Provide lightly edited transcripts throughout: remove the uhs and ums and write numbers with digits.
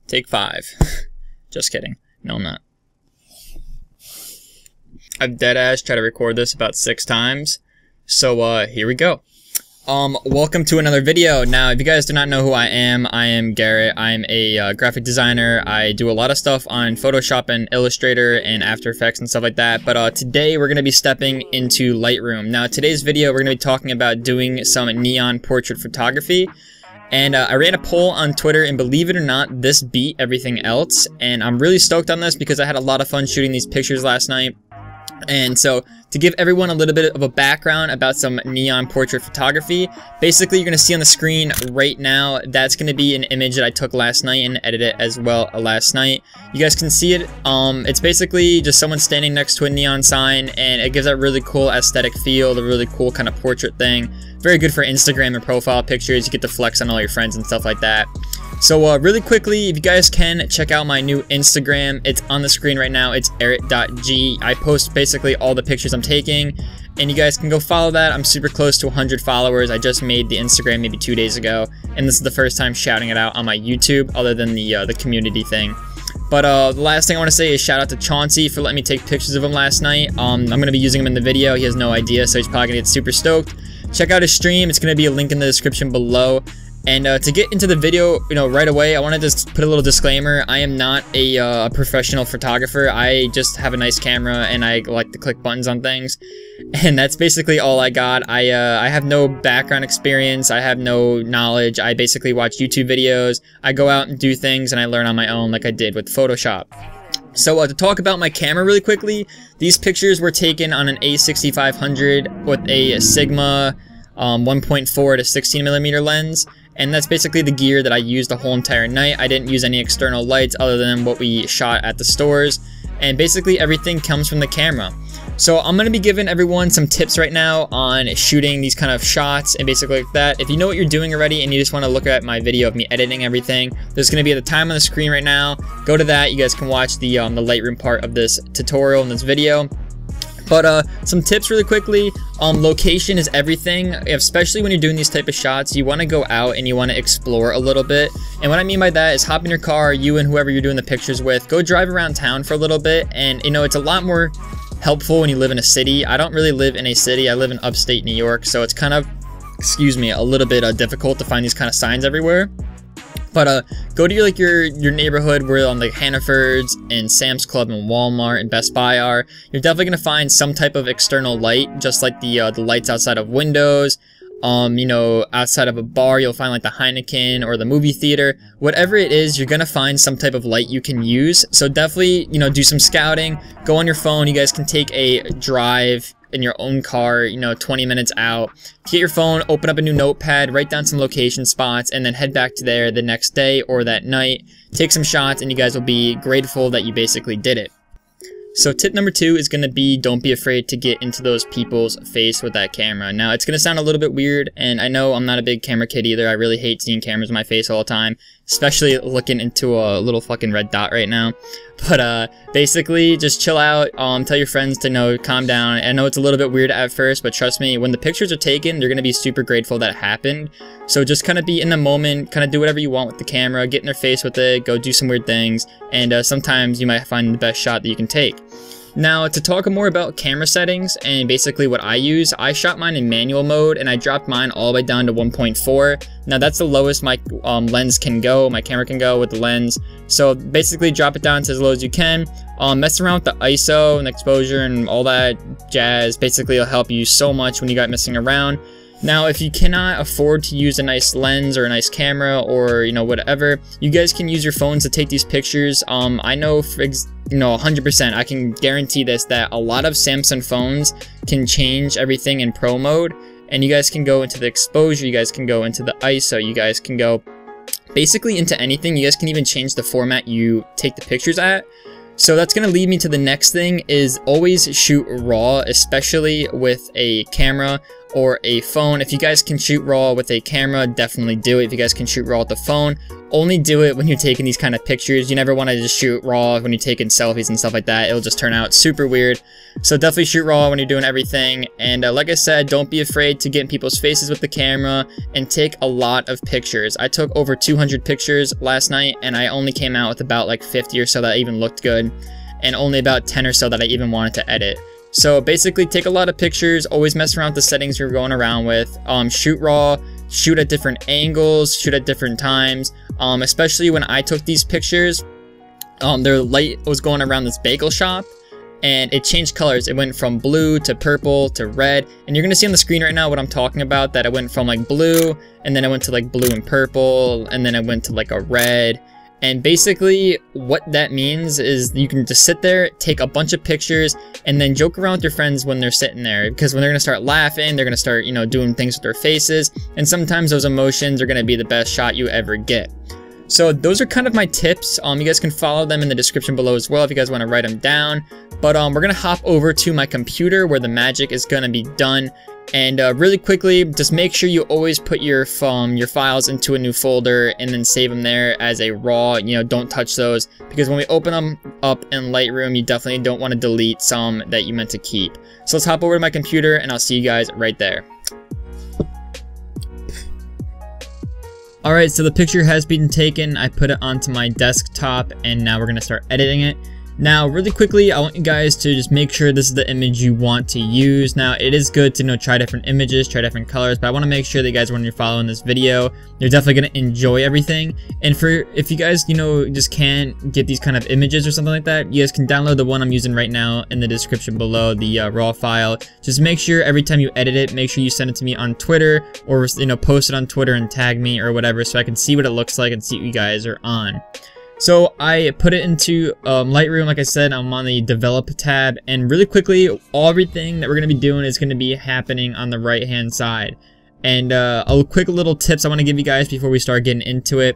Take 5. Just kidding. No, I'm not. I've deadass tried to record this about 6 times. So, here we go. Welcome to another video. Now, if you guys do not know who I am Garrett. I'm a graphic designer. I do a lot of stuff on Photoshop and Illustrator and After Effects and stuff like that. But today we're going to be stepping into Lightroom. Now, today's video we're going to be talking about doing some neon portrait photography. And I ran a poll on Twitter, and believe it or not, this beat everything else. And I'm really stoked on this because I had a lot of fun shooting these pictures last night. And so, to give everyone a little bit of a background about some neon portrait photography, basically you're going to see on the screen right now, that's going to be an image that I took last night and edited it as well last night. You guys can see it. It's basically just someone standing next to a neon sign, and it gives that really cool aesthetic feel, the really cool kind of portrait thing. Very good for Instagram and profile pictures. You get to flex on all your friends and stuff like that. So really quickly, if you guys can, check out my new Instagram. It's on the screen right now. It's eric.g. I post basically all the pictures I'm taking, and you guys can go follow that. I'm super close to 100 followers. I just made the Instagram maybe 2 days ago, and this is the first time shouting it out on my YouTube, other than the community thing. But the last thing I want to say is shout out to Chauncey for letting me take pictures of him last night. I'm going to be using him in the video. He has no idea, so he's probably going to get super stoked. Check out his stream. It's going to be a link in the description below. And to get into the video, right away, I want to just put a little disclaimer. I am not a professional photographer. I just have a nice camera, and I like to click buttons on things. And that's basically all I got. I have no background experience. I have no knowledge. I basically watch YouTube videos. I go out and do things, and I learn on my own like I did with Photoshop. So to talk about my camera really quickly, these pictures were taken on an A6500 with a Sigma 1.4 to 16mm lens. And that's basically the gear that I used the whole entire night. I didn't use any external lights other than what we shot at the stores. And basically everything comes from the camera. So I'm going to be giving everyone some tips right now on shooting these kind of shots and basically like that. If you know what you're doing already and you just want to look at my video of me editing everything, there's going to be the time on the screen right now. Go to that. You guys can watch the Lightroom part of this tutorial in this video. But some tips really quickly. Location is everything, especially when you're doing these type of shots. You want to go out and you want to explore a little bit. And what I mean by that is hop in your car, you and whoever you're doing the pictures with, go drive around town for a little bit. And it's a lot more helpful when you live in a city. I don't really live in a city. I live in upstate New York, so it's kind of, a little bit difficult to find these kind of signs everywhere. But go to your neighborhood where like Hannaford's and Sam's Club and Walmart and Best Buy are. You're definitely gonna find some type of external light, just like the lights outside of windows. Outside of a bar, you'll find like the Heineken or the movie theater. Whatever it is, you're gonna find some type of light you can use. So definitely, do some scouting. Go on your phone. You guys can take a drive in your own car, 20 minutes out. Get your phone, open up a new notepad, write down some location spots, and then head back to there the next day or that night. Take some shots, and you guys will be grateful that you basically did it. So tip number 2 is going to be, don't be afraid to get into those people's face with that camera. Now, it's going to sound a little bit weird, and I know I'm not a big camera kid either. I really hate seeing cameras in my face all the time, especially looking into a little fucking red dot right now. But basically, just chill out, tell your friends to calm down. I know it's a little bit weird at first, but trust me, when the pictures are taken, they're going to be super grateful that it happened. So just kind of be in the moment, kind of do whatever you want with the camera, get in their face with it, go do some weird things, and sometimes you might find the best shot that you can take. Now, to talk more about camera settings and basically what I use, I shot mine in manual mode and I dropped mine all the way down to 1.4. Now, that's the lowest my lens can go, my camera can go with the lens. So basically drop it down to as low as you can. Mess around with the ISO and exposure and all that jazz. Basically, it'll help you so much when you got messing around. Now, if you cannot afford to use a nice lens or a nice camera or, whatever, you guys can use your phones to take these pictures. I know, 100%, I can guarantee this, that a lot of Samsung phones can change everything in pro mode. And you guys can go into the exposure, you guys can go into the ISO, you guys can go basically into anything. You guys can even change the format you take the pictures at. So that's going to lead me to the next thing, is always shoot raw, especially with a camera. or a phone. If you guys can shoot raw with a camera, definitely do it. If you guys can shoot raw with the phone, only do it when you're taking these kind of pictures. You never want to just shoot raw when you're taking selfies and stuff like that. It'll just turn out super weird. So definitely shoot raw when you're doing everything. And like I said, don't be afraid to get in people's faces with the camera and take a lot of pictures. I took over 200 pictures last night, and I only came out with about like 50 or so that even looked good, and only about 10 or so that I even wanted to edit. So basically, take a lot of pictures, always mess around with the settings you're going around with, shoot raw, shoot at different angles, shoot at different times. Especially when I took these pictures, their light was going around this bagel shop, and it changed colors. It went from blue to purple to red, and you're gonna see on the screen right now what I'm talking about, that it went from like blue, and then it went to like blue and purple, and then it went to like a red. And basically what that means is you can just sit there, take a bunch of pictures, and then joke around with your friends when they're sitting there, because when they're gonna start laughing, they're gonna start, you know, doing things with their faces, and sometimes those emotions are gonna be the best shot you ever get. So those are kind of my tips. You guys can follow them in the description below as well if you guys want to write them down. But we're gonna hop over to my computer where the magic is gonna be done. And really quickly, just make sure you always put your files into a new folder and then save them there as a raw. You know, don't touch those, because when we open them up in Lightroom, you definitely don't want to delete some that you meant to keep. So let's hop over to my computer, and I'll see you guys right there. Alright, so the picture has been taken. I put it onto my desktop, and now we're going to start editing it. Now, really quickly, I want you guys to just make sure this is the image you want to use. Now, it is good to, you know, try different images, try different colors, but I want to make sure that you guys, when you're following this video, you're definitely going to enjoy everything. And if you guys, you know, just can't get these kind of images or something like that, you guys can download the one I'm using right now in the description below, the raw file. Just make sure every time you edit it, make sure you send it to me on Twitter, or, you know, post it on Twitter and tag me or whatever, so I can see what it looks like and see what you guys are on. So I put it into Lightroom. Like I said, I'm on the develop tab, and really quickly, everything that we're going to be doing is going to be happening on the right hand side. And a quick little tips I want to give you guys before we start getting into it.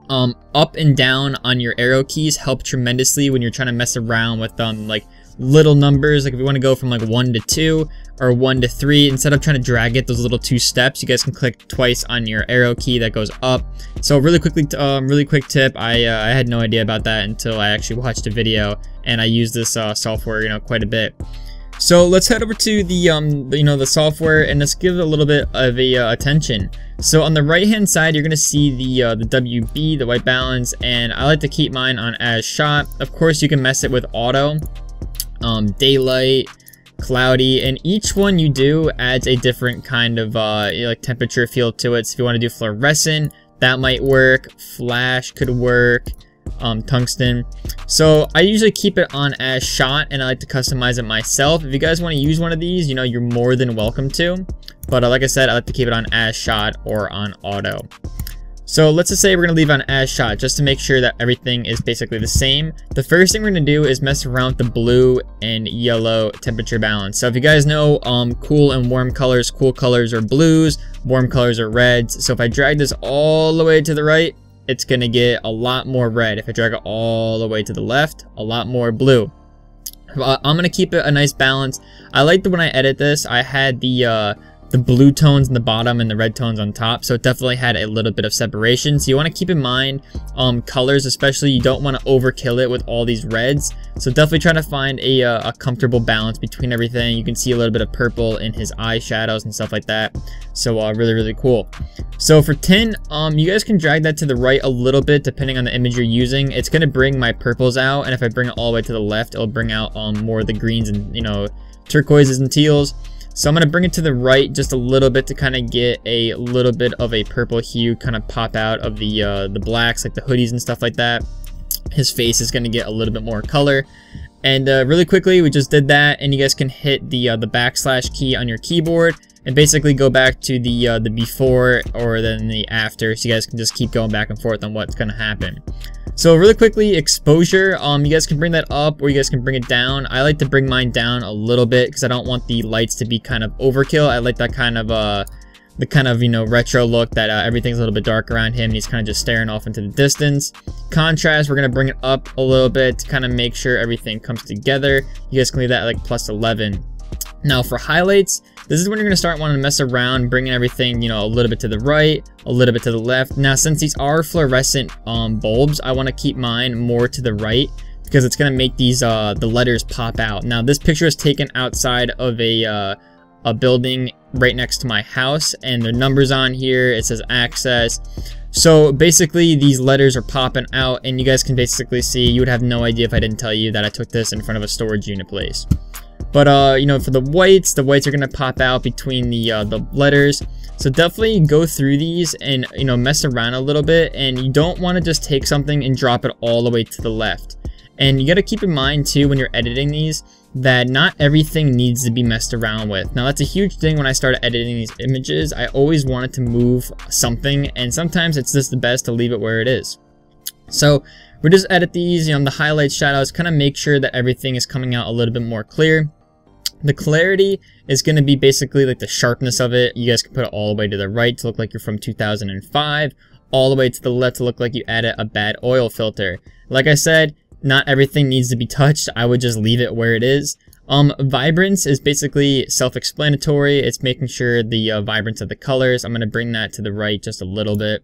Up and down on your arrow keys help tremendously when you're trying to mess around with like little numbers. Like if you want to go from like 1 to 2 or 1 to 3, instead of trying to drag it those little 2 steps, you guys can click twice on your arrow key that goes up. So really quick tip, I had no idea about that until I actually watched a video, and I use this software, you know, quite a bit. So let's head over to the you know, the software, and let's give it a little bit of a attention. So on the right hand side, you're gonna see the WB, the white balance, and I like to keep mine on as shot. Of course, you can mess it with auto, daylight, cloudy, and each one you do adds a different kind of like temperature feel to it. So if you want to do fluorescent, that might work. Flash could work. Tungsten. So I usually keep it on as shot, and I like to customize it myself. If you guys want to use one of these, you know, you're more than welcome to. But like I said, I like to keep it on as shot or on auto. So let's just say we're going to leave on as shot just to make sure that everything is basically the same. The first thing we're going to do is mess around with the blue and yellow temperature balance. So if you guys know, cool and warm colors, cool colors are blues, warm colors are reds. So if I drag this all the way to the right, it's going to get a lot more red. If I drag it all the way to the left, a lot more blue. I'm going to keep it a nice balance. I like that when I edit this, I had the blue tones in the bottom and the red tones on top, so it definitely had a little bit of separation. So you want to keep in mind colors, especially, you don't want to overkill it with all these reds. So definitely try to find a comfortable balance between everything. You can see a little bit of purple in his eye shadows and stuff like that. So really cool. So for tint, you guys can drag that to the right a little bit depending on the image you're using. It's going to bring my purples out, and if I bring it all the way to the left, it'll bring out more of the greens and, you know, turquoises and teals. So I'm going to bring it to the right just a little bit to kind of get a little bit of a purple hue kind of pop out of the blacks, like the hoodies and stuff like that. His face is going to get a little bit more color. And really quickly, we just did that, and you guys can hit the backslash key on your keyboard and basically go back to the before or then the after, so you guys can just keep going back and forth on what's going to happen. So really quickly, exposure, you guys can bring that up or you guys can bring it down. I like to bring mine down a little bit because I don't want the lights to be kind of overkill. I like that kind of the kind of, you know, retro look that everything's a little bit dark around him and he's kind of just staring off into the distance. Contrast, we're going to bring it up a little bit to kind of make sure everything comes together. You guys can leave that at like +11. Now for highlights, this is when you're gonna start wanting to mess around, bringing everything, you know, a little bit to the right, a little bit to the left. Now, since these are fluorescent bulbs, I wanna keep mine more to the right because it's gonna make these, the letters pop out. Now, this picture is taken outside of a building right next to my house, and the numbers on here, it says access. So basically these letters are popping out, and you guys can basically see, you would have no idea if I didn't tell you that I took this in front of a storage unit place. But you know, for the whites are gonna pop out between the letters. So definitely go through these and, you know, mess around a little bit, and you don't want to just take something and drop it all the way to the left. And you got to keep in mind too, when you're editing these, that not everything needs to be messed around with. Now, that's a huge thing when I started editing these images. I always wanted to move something, and sometimes it's just the best to leave it where it is. So we just edit these, you know, the highlights, shadows, kind of make sure that everything is coming out a little bit more clear. The clarity is going to be basically like the sharpness of it. You guys can put it all the way to the right to look like you're from 2005, all the way to the left to look like you added a bad oil filter. Like I said, not everything needs to be touched. I would just leave it where it is. Vibrance is basically self-explanatory. It's making sure the vibrance of the colors. I'm going to bring that to the right just a little bit.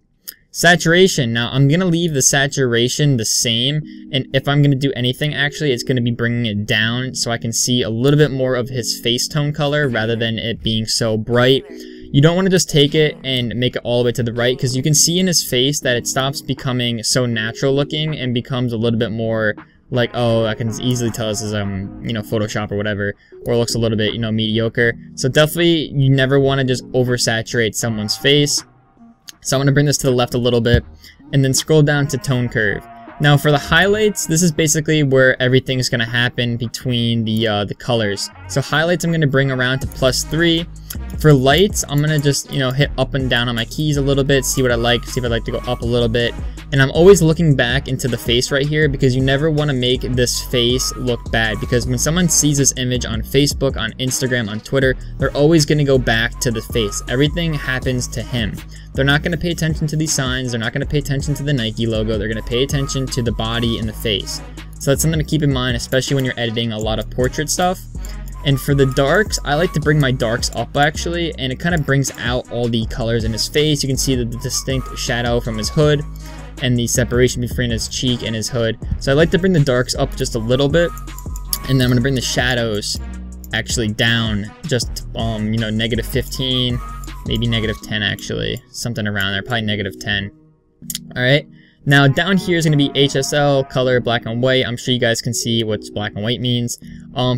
Saturation. Now, I'm going to leave the saturation the same, and if I'm going to do anything, actually, it's going to be bringing it down so I can see a little bit more of his face tone color rather than it being so bright. You don't want to just take it and make it all the way to the right, because you can see in his face that it stops becoming so natural looking and becomes a little bit more like, oh, I can easily tell this is, you know, Photoshop or whatever, or it looks a little bit, you know, mediocre. So definitely, you never want to just oversaturate someone's face. So I'm going to bring this to the left a little bit, and then scroll down to tone curve. Now for the highlights, this is basically where everything is going to happen between the colors. So highlights I'm going to bring around to +3. For lights, I'm going to just, you know, hit up and down on my keys a little bit, see what I like, see if I'd like to go up a little bit. And I'm always looking back into the face right here, because you never want to make this face look bad, because when someone sees this image on Facebook, on Instagram, on Twitter, they're always going to go back to the face. Everything happens to him. They're not going to pay attention to these signs. They're not going to pay attention to the Nike logo. They're going to pay attention to the body and the face. So that's something to keep in mind, especially when you're editing a lot of portrait stuff. And for the darks, I like to bring my darks up actually, and it kind of brings out all the colors in his face. You can see the distinct shadow from his hood and the separation between his cheek and his hood. So I like to bring the darks up just a little bit, and then I'm going to bring the shadows actually down just, you know, -15, maybe -10 actually, something around there, probably -10. All right. Now down here is going to be HSL, color, black and white. I'm sure you guys can see what black and white means.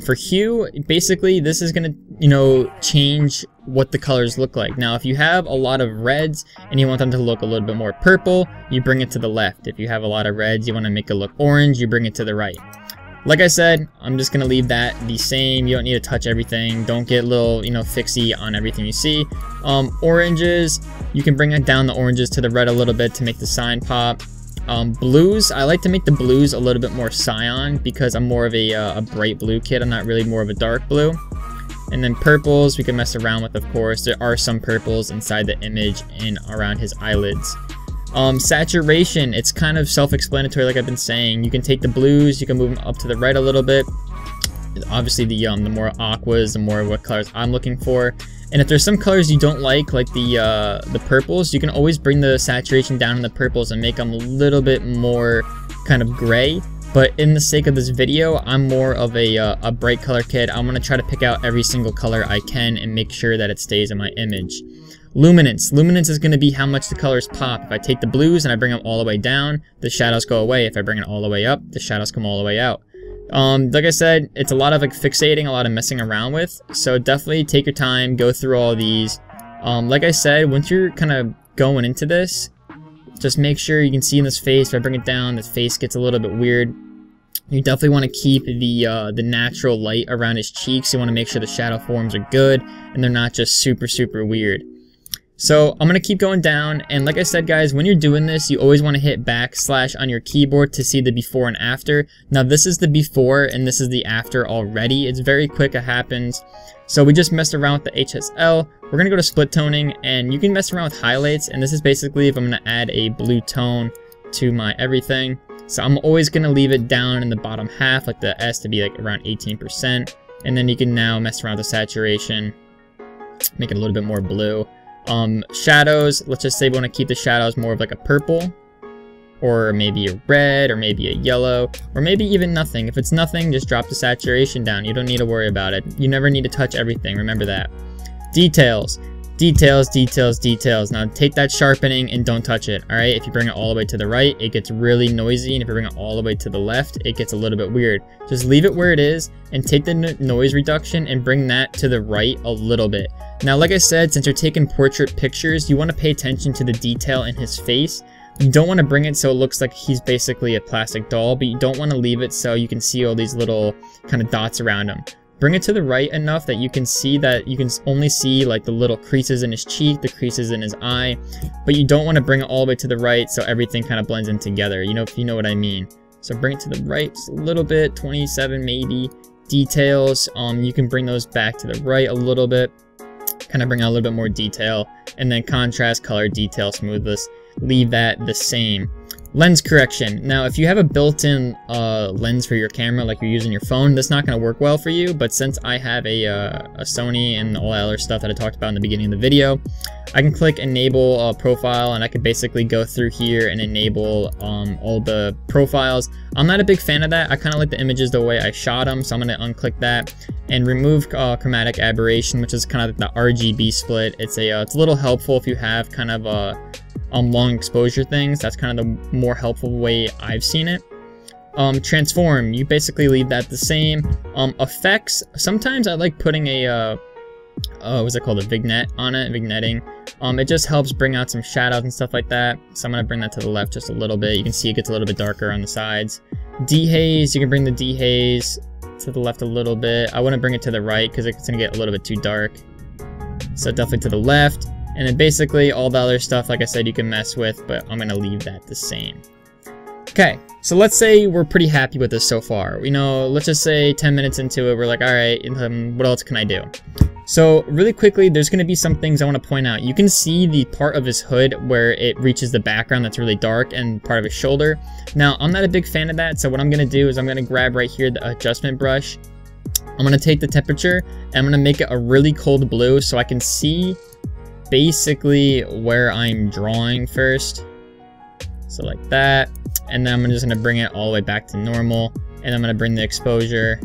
For hue, basically this is going to, you know, change what the colors look like. Now if you have a lot of reds and you want them to look a little bit more purple, you bring it to the left. If you have a lot of reds, you want to make it look orange, you bring it to the right. Like I said, I'm just going to leave that the same. You don't need to touch everything. Don't get a little, you know, fixie on everything you see. Oranges, you can bring it down the oranges to the red a little bit to make the sign pop. Blues, I like to make the blues a little bit more cyan because I'm more of a bright blue kid. I'm not really more of a dark blue. And then purples, we can mess around with, of course. There are some purples inside the image and around his eyelids. Saturation, it's kind of self-explanatory like I've been saying. You can take the blues, you can move them up to the right a little bit. Obviously the more aquas, the more what colors I'm looking for. And if there's some colors you don't like the purples, you can always bring the saturation down in the purples and make them a little bit more kind of gray. But in the sake of this video, I'm more of a bright color kid. I'm going to try to pick out every single color I can and make sure that it stays in my image. Luminance. Luminance is going to be how much the colors pop. If I take the blues and I bring them all the way down, the shadows go away. If I bring it all the way up, the shadows come all the way out. Like I said, it's a lot of like fixating, a lot of messing around with. So definitely take your time, go through all these. Like I said, once you're kind of going into this, just make sure you can see in this face. If I bring it down, the face gets a little bit weird. You definitely want to keep the natural light around his cheeks. You want to make sure the shadow forms are good and they're not just super, super weird. So I'm going to keep going down, and like I said guys, when you're doing this, you always want to hit backslash on your keyboard to see the before and after. Now this is the before and this is the after already. It's very quick, it happens. So we just messed around with the HSL. We're going to go to split toning, and you can mess around with highlights, and this is basically if I'm going to add a blue tone to my everything. So I'm always going to leave it down in the bottom half, like the S to be like around 18%. And then you can now mess around with the saturation, make it a little bit more blue. Shadows, let's just say we want to keep the shadows more of like a purple, or maybe a red, or maybe a yellow, or maybe even nothing. If it's nothing, just drop the saturation down. You don't need to worry about it. You never need to touch everything, remember that. Details. Details, details, details. Now take that sharpening and don't touch it, alright? If you bring it all the way to the right, it gets really noisy, and if you bring it all the way to the left, it gets a little bit weird. Just leave it where it is, and take the noise reduction and bring that to the right a little bit. Now, like I said, since you're taking portrait pictures, you want to pay attention to the detail in his face. You don't want to bring it so it looks like he's basically a plastic doll, but you don't want to leave it so you can see all these little kind of dots around him. Bring it to the right enough that you can see that you can only see like the little creases in his cheek, the creases in his eye, but you don't want to bring it all the way to the right so everything kind of blends in together, you know, if you know what I mean. So bring it to the right just a little bit, 27 maybe. Details, you can bring those back to the right a little bit, kind of bring out a little bit more detail, and then contrast, color, detail, smoothness, leave that the same. Lens correction. Now, if you have a built-in lens for your camera, like you're using your phone, that's not going to work well for you, but since I have a Sony and all that other stuff that I talked about in the beginning of the video, I can click enable profile, and I could basically go through here and enable all the profiles. I'm not a big fan of that. I kind of like the images the way I shot them, so I'm going to unclick that and remove chromatic aberration, which is kind of the RGB split. It's a little helpful if you have kind of long exposure things. That's kind of the more helpful way I've seen it. Transform, you basically leave that the same. Effects, sometimes I like putting a what's it called, a vignette on it, vignetting. It just helps bring out some shadows and stuff like that. So I'm gonna bring that to the left just a little bit. You can see it gets a little bit darker on the sides. Dehaze, you can bring the dehaze to the left a little bit. I want to bring it to the right because it's gonna get a little bit too dark. So definitely to the left. And then basically all the other stuff, like I said, you can mess with, but I'm gonna leave that the same. Okay, so let's say we're pretty happy with this so far. You know, let's just say 10 minutes into it, we're like, all right, what else can I do? So really quickly, there's gonna be some things I wanna point out. You can see the part of his hood where it reaches the background that's really dark and part of his shoulder. Now, I'm not a big fan of that, so what I'm gonna do is I'm gonna grab right here the adjustment brush. I'm gonna take the temperature, and I'm gonna make it a really cold blue so I can see basically where I'm drawing first. So like that, and then I'm just gonna bring it all the way back to normal, and I'm gonna bring the exposure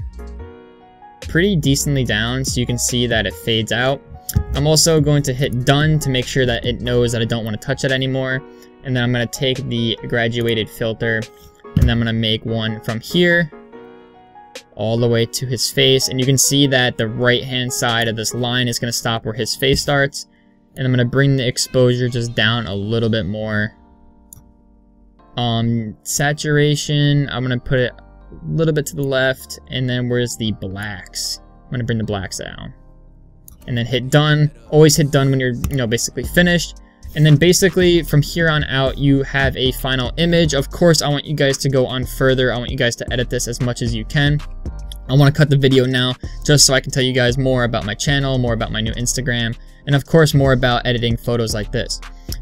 pretty decently down so you can see that it fades out. I'm also going to hit done to make sure that it knows that I don't want to touch it anymore, and then I'm gonna take the graduated filter, and then I'm gonna make one from here all the way to his face, and you can see that the right hand side of this line is gonna stop where his face starts. And I'm going to bring the exposure just down a little bit more. Saturation, I'm going to put it a little bit to the left. And then where's the blacks? I'm going to bring the blacks down. And then hit done. Always hit done when you're, basically finished. And then basically from here on out, you have a final image. Of course, I want you guys to go on further. I want you guys to edit this as much as you can. I want to cut the video now just so I can tell you guys more about my channel, more about my new Instagram, and of course more about editing photos like this.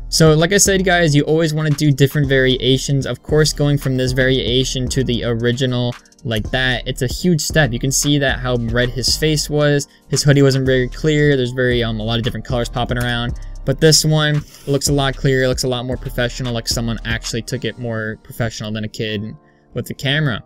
So like I said, guys, you always want to do different variations. Of course, going from this variation to the original like that, it's a huge step. You can see that how red his face was. His hoodie wasn't very clear. There's a lot of different colors popping around. But this one looks a lot clearer, looks a lot more professional, like someone actually took it more professional than a kid with the camera.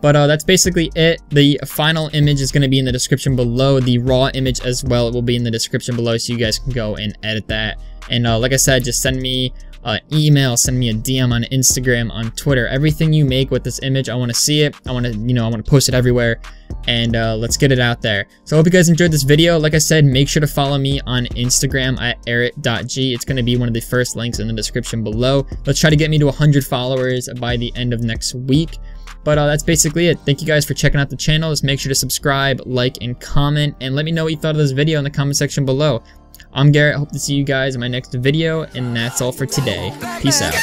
But that's basically it. The final image is going to be in the description below. The raw image as well, it will be in the description below, so you guys can go and edit that. And like I said, just send me an email, send me a DM on Instagram, on Twitter. Everything you make with this image, I want to see it. I want to, I want to post it everywhere. And let's get it out there. So I hope you guys enjoyed this video. Like I said, make sure to follow me on Instagram at eric.g. It's going to be one of the first links in the description below. Let's try to get me to 100 followers by the end of next week. But that's basically it. Thank you guys for checking out the channel. Just make sure to subscribe, like, and comment. And let me know what you thought of this video in the comment section below. I'm Garrett. Hope to see you guys in my next video. And that's all for today. Peace out.